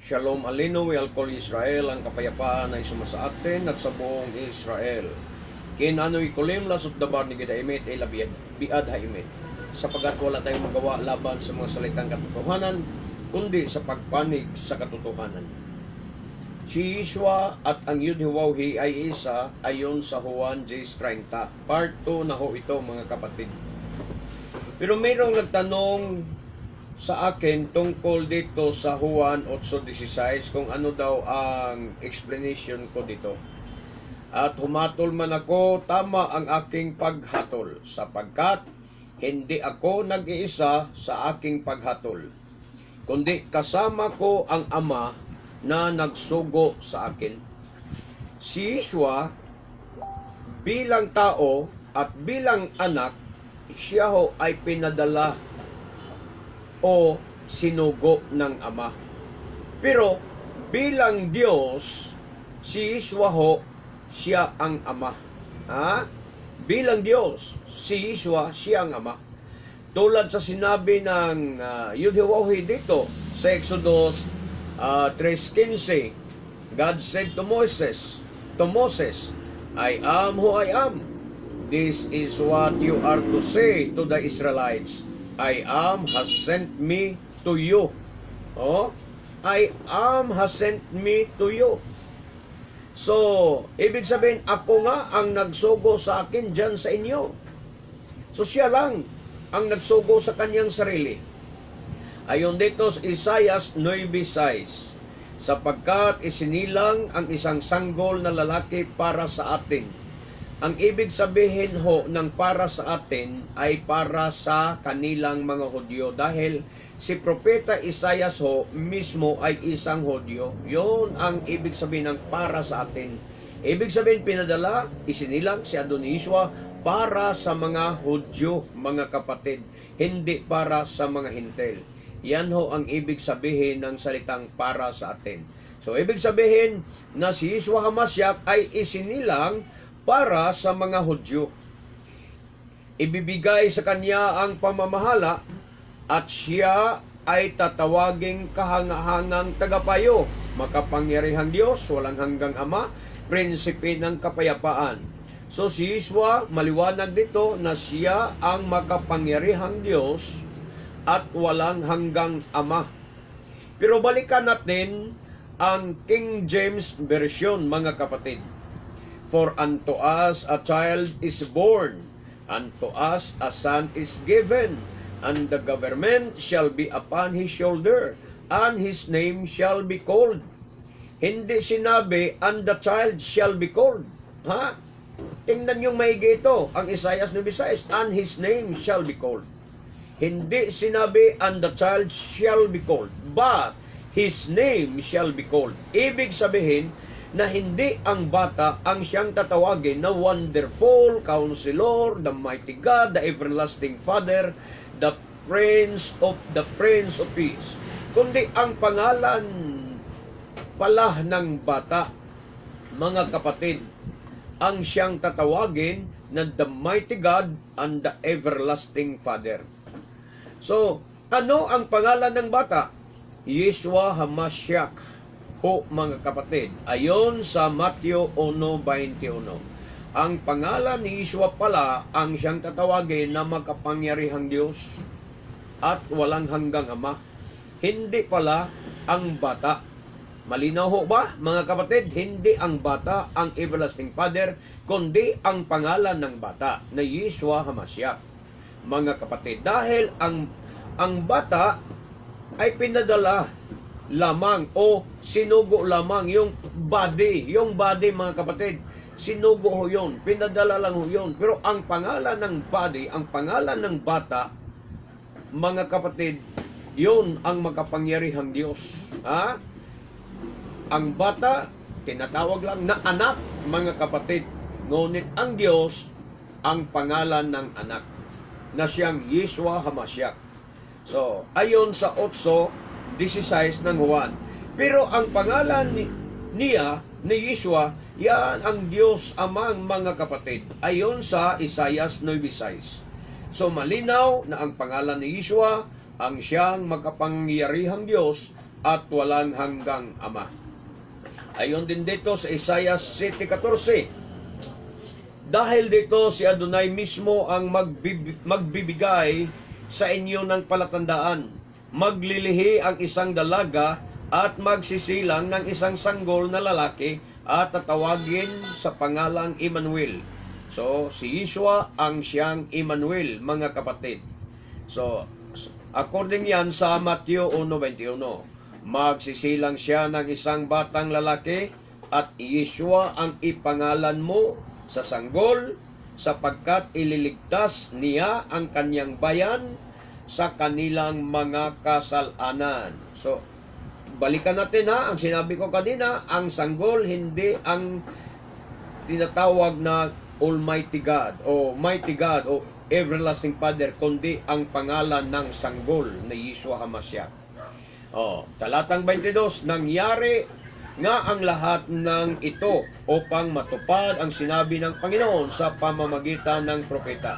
Shalom alino alkol Israel, ang kapayapaan ay sumasa atin at sa buong Israel. Kinano'y kulim lasot dabar ni Gidaimet ay labiad, biad haimit. Sapagat wala tayong magawa laban sa mga salitang katotohanan, kundi sa pagpanig sa katotohanan. Si Yeshua at ang Yudhiwawhi ay isa ayon sa Juan 10:30. Part 2 na ho ito mga kapatid. Pero mayroong nagtanong sa akin tungkol dito sa Juan 8:16 kung ano daw ang explanation ko dito. At humatol man ako, tama ang aking paghatol, sapagkat hindi ako nag-iisa sa aking paghatol, kundi kasama ko ang Ama na nagsugo sa akin. Si Yeshua bilang tao at bilang anak, siya ho ay pinadala o sinugo ng Ama. Pero bilang Diyos, si Yeshua ho, siya ang Ama. Bilang Diyos, si Yeshua, siya ang Ama. Tulad sa sinabi ng Yudhiwawhi dito sa Exodus 3:15, God said to Moses, I am who I am. This is what you are to say to the Israelites. I am has sent me to you. I am has sent me to you. So, ibig sabihin, ako nga ang nagsugo sa akin dyan sa inyo. So, siya lang ang nagsugo sa kanyang sarili. Ayon dito sa Isaiah 9:6, sapagkat isinilang ang isang sanggol na lalaki para sa atin. Ang ibig sabihin ho ng para sa atin ay para sa kanilang mga Hudyo, dahil si Propeta Isaiah ho mismo ay isang Hudyo. Yun ang ibig sabihin ng para sa atin. Ibig sabihin pinadala, isinilang si Adon Yeshua para sa mga Hudyo, mga kapatid, hindi para sa mga Hintil. Yan ho ang ibig sabihin ng salitang para sa atin. So ibig sabihin na si Yeshua HaMashiach ay isinilang para sa mga Hudyo. Ibibigay sa kanya ang pamamahala at siya ay tatawaging kahangahangang tagapayo, makapangyarihang Diyos, walang hanggang Ama, prinsipe ng kapayapaan. So si Yeshua, maliwanag dito na siya ang makapangyarihang Diyos at walang hanggang Ama. Pero balikan natin ang King James Version, mga kapatid. For unto us a child is born, unto us a son is given, and the government shall be upon his shoulder, and his name shall be called. Hindi sinabi, and the child shall be called. Tingnan yung maigi ito, ang Isaiah 9:6, and his name shall be called. Hindi sinabi, and the child shall be called, but his name shall be called. Ibig sabihin, na hindi ang bata ang siyang tatawagin na Wonderful Counselor, the Mighty God, the Everlasting Father, the Prince of Peace, kundi ang pangalan pala ng bata, mga kapatid, ang siyang tatawagin na the Mighty God and the Everlasting Father. So, ano ang pangalan ng bata? Yeshua HaMashiach ho, mga kapatid, ayon sa Matthew 1:21. Ang pangalan ni Yeshua pala ang siyang tatawagin na makapangyarihang Diyos at walang hanggang Ama. Hindi pala ang bata. Malinaw ho ba, mga kapatid? Hindi ang bata ang Everlasting Father, kundi ang pangalan ng bata na Yeshua HaMashiach, mga kapatid. Dahil ang bata ay pinadala lamang o sinugo lamang, yung body mga kapatid, sinugo ho yun, pinadala lang ho yun. Pero ang pangalan ng body, ang pangalan ng bata, mga kapatid, yun ang makapangyarihang Diyos. Ang bata, tinatawag lang na anak, mga kapatid. Ngunit ang Diyos, ang pangalan ng anak, na siyang Yeshua HaMashiach. So, ayon sa 8:16 ng Juan. Pero ang pangalan niya, ni Yeshua, yan ang Diyos Amang, mga kapatid, ayon sa Isaiah 9:6. So malinaw na ang pangalan ni Yeshua ang siyang makapangyarihang Diyos at walang hanggang Ama. Ayon din dito sa Isaiah 7:14. Dahil dito si Adonai mismo ang magbibigay sa inyo ng palatandaan. Maglilihi ang isang dalaga at magsisilang ng isang sanggol na lalaki at tatawagin sa pangalang Emmanuel. So, si Yeshua ang siyang Emmanuel, mga kapatid. So, according yan sa Matthew 1:21. Magsisilang siya ng isang batang lalaki at Yeshua ang ipangalan mo sa sanggol sapagkat ililigtas niya ang kanyang bayan sa kanilang mga kasalanan. So, balikan natin ang sinabi ko kanina, ang sanggol hindi ang tinatawag na Almighty God o Mighty God o Everlasting Father, kundi ang pangalan ng sanggol na Yeshua HaMashiach. Talatang 22, nangyari nga ang lahat ng ito upang matupad ang sinabi ng Panginoon sa pamamagitan ng propeta.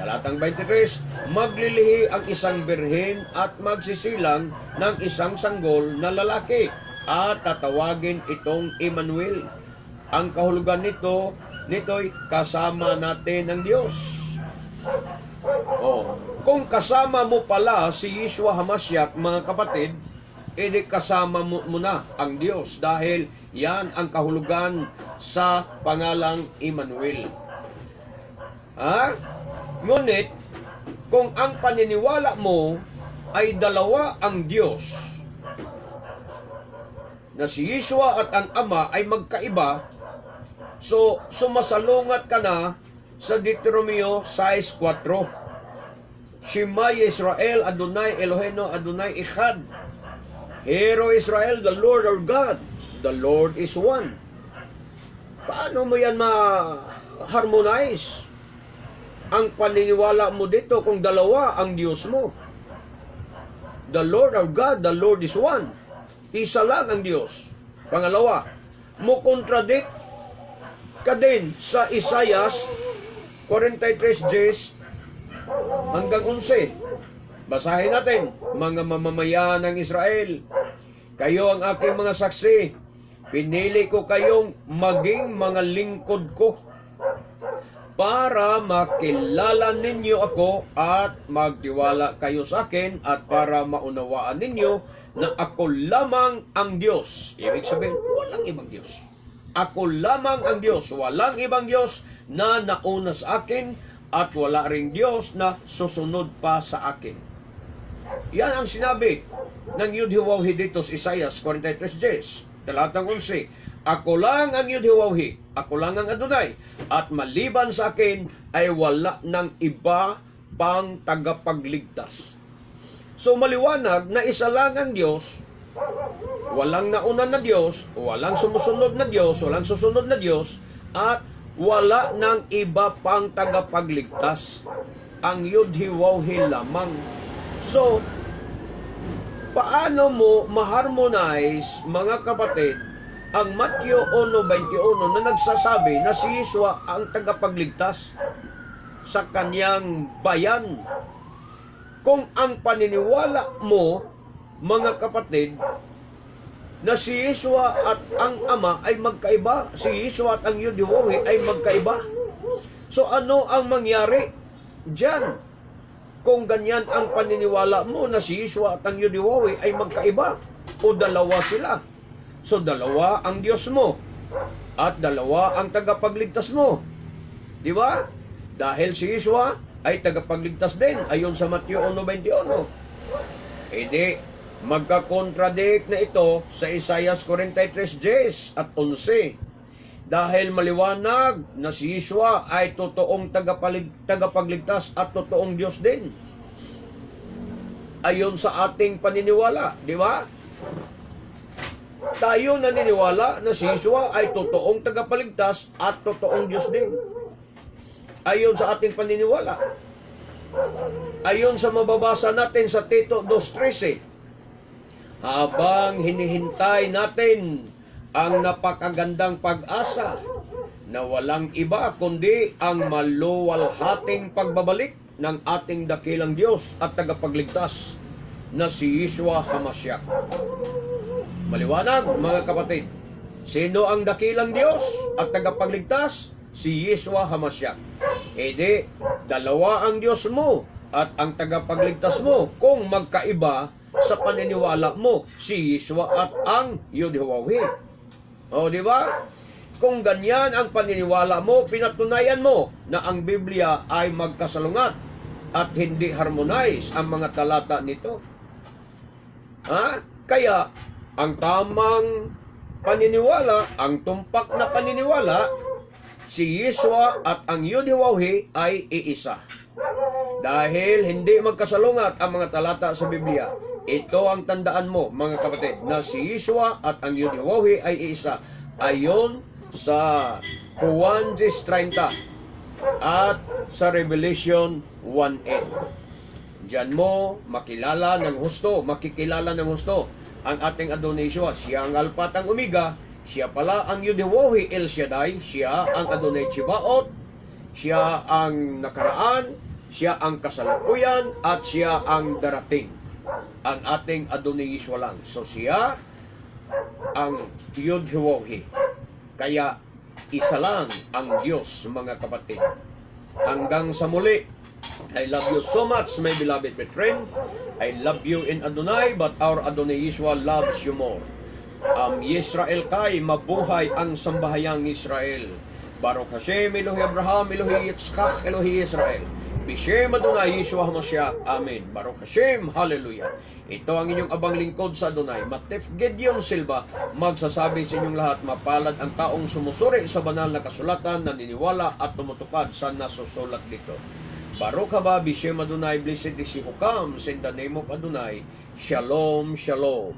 Talatang 23, maglilihi ang isang birhen at magsisilang ng isang sanggol na lalaki at tatawagin itong Emmanuel. Ang kahulugan nito'y kasama natin ng Diyos. Kung kasama mo pala si Yeshua HaMashiach, mga kapatid, edi kasama mo na ang Diyos dahil yan ang kahulugan sa pangalang Emmanuel. Ngunit, kung ang paniniwala mo ay dalawa ang Diyos, na si Yeshua at ang Ama ay magkaiba, so sumasalungat ka na sa Deuteronomio 6:4. Shema Yisrael, Adonai Eloheinu, Adonai Echad. Hear, O Israel, the Lord our God, the Lord is one. Paano mo yan ma-harmonize ang paniniwala mo dito kung dalawa ang Diyos mo? The Lord our God, the Lord is one. Isa lang ang Diyos. Pangalawa, mo contradict ka din sa Isaiah 43:10 hanggang 11. Basahin natin. Mga mamamayan ng Israel, kayo ang aking mga saksi. Pinili ko kayong maging mga lingkod ko para makilala ninyo ako at magtiwala kayo sa akin at para maunawaan ninyo na ako lamang ang Diyos. Ibig sabihin, walang ibang Diyos. Ako lamang ang Diyos. Walang ibang Diyos na nauna sa akin at wala ring Diyos na susunod pa sa akin. Yan ang sinabi ng Yud-Heh-Waw-Heh dito sa Isaiah 43:10. Talatang 11. Ako lang ang Yud-Heh-Waw-Heh, ako lang ang Adonai, at maliban sa akin ay wala ng iba pang tagapagligtas. So maliwanag na isa lang ang Diyos, walang nauna na Diyos, walang sumusunod na Diyos, walang susunod na Diyos, at wala ng iba pang tagapagligtas. Ang Yud-Heh-Waw-Heh lamang. So, paano mo ma-harmonize, mga kapatid, ang Matthew 1:21 na nagsasabi na si Yeshua ang tagapagligtas sa kanyang bayan? Kung ang paniniwala mo, mga kapatid, na si Yeshua at ang Ama ay magkaiba, si Yeshua at ang Yud-Heh-Waw-Heh ay magkaiba. So ano ang mangyari diyan? Kung ganyan ang paniniwala mo na si Yeshua at ang Yud-Heh-Waw-Heh ay magkaiba o dalawa sila. So dalawa ang Diyos mo at dalawa ang tagapagligtas mo. Di ba? Dahil si Yeshua ay tagapagligtas din ayon sa Matthew 1:21. Hindi magkakontradict na ito sa Isaiah 43:10 at 11. Dahil maliwanag na si Yeshua ay totoong tagapagligtas at totoong Diyos din. Ayon sa ating paniniwala, di ba? Tayo naniniwala na si Yeshua ay totoong tagapagligtas at totoong Diyos din. Ayon sa ating paniniwala. Ayon sa mababasa natin sa Tito 2:13, habang hinihintay natin ang napakagandang pag-asa na walang iba kundi ang maluwalhating pagbabalik ng ating dakilang Diyos at tagapagligtas na si Yeshua HaMashiach. Maliwanag, mga kapatid. Sino ang dakilang Diyos at tagapagligtas? Si Yeshua HaMashiach. Di, dalawa ang Diyos mo at ang tagapagligtas mo kung magkaiba sa paniniwala mo, si Yeshua at ang Yod-Heh-Wah-Heh. O, di ba? Kung ganyan ang paniniwala mo, pinatunayan mo na ang Biblia ay magkasalungat at hindi harmonize ang mga talata nito. Kaya, ang tamang paniniwala, ang tumpak na paniniwala, si Yeshua at ang Yod-Heh-Wah-Heh ay iisa. Dahil hindi magkasalungat ang mga talata sa Biblia, ito ang tandaan mo, mga kapatid, na si Yeshua at ang Yod-Heh-Wah-Heh ay iisa. Ayon sa Juan 10:30 at sa Revelation 1:8. Diyan mo makilala ng husto, makikilala ng husto ang ating Adonai Yeshua. Siya ang Alpha at ang Omega. Siya pala ang Yod-Heh-Wah-Heh El Shaddai. Siya ang Adonai Tsebaot. Siya ang nakaraan. Siya ang kasalukuyan. At siya ang darating. Ang ating Adonai Yeshua lang. So siya ang Yod-Heh-Wah-Heh. Kaya isa lang ang Diyos, mga kapatid. Hanggang sa muli, I love you so much, my beloved brethren. I love you in Adonai, but our Adonai Yeshua loves you more. Yisrael kay, mabuhay ang sambahayang Israel. Baruch Hashem, Elohi Abraham, Elohi Yitzchak, Elohi Israel. Bishem Adonai Yeshua HaMashiach. Amen. Baruch Hashem. Hallelujah. Ito ang inyong abang lingkod sa Adonai, Matef Gedeon Silva, magsasabi sa inyong lahat, mapalad ang taong sumusuri sa banal na kasulatan, naniniwala at tumutupad sa nasusulat dito. Baruch haba, Bishem Adonai, blessed is he who comes in the name of Adonai. Shalom, shalom.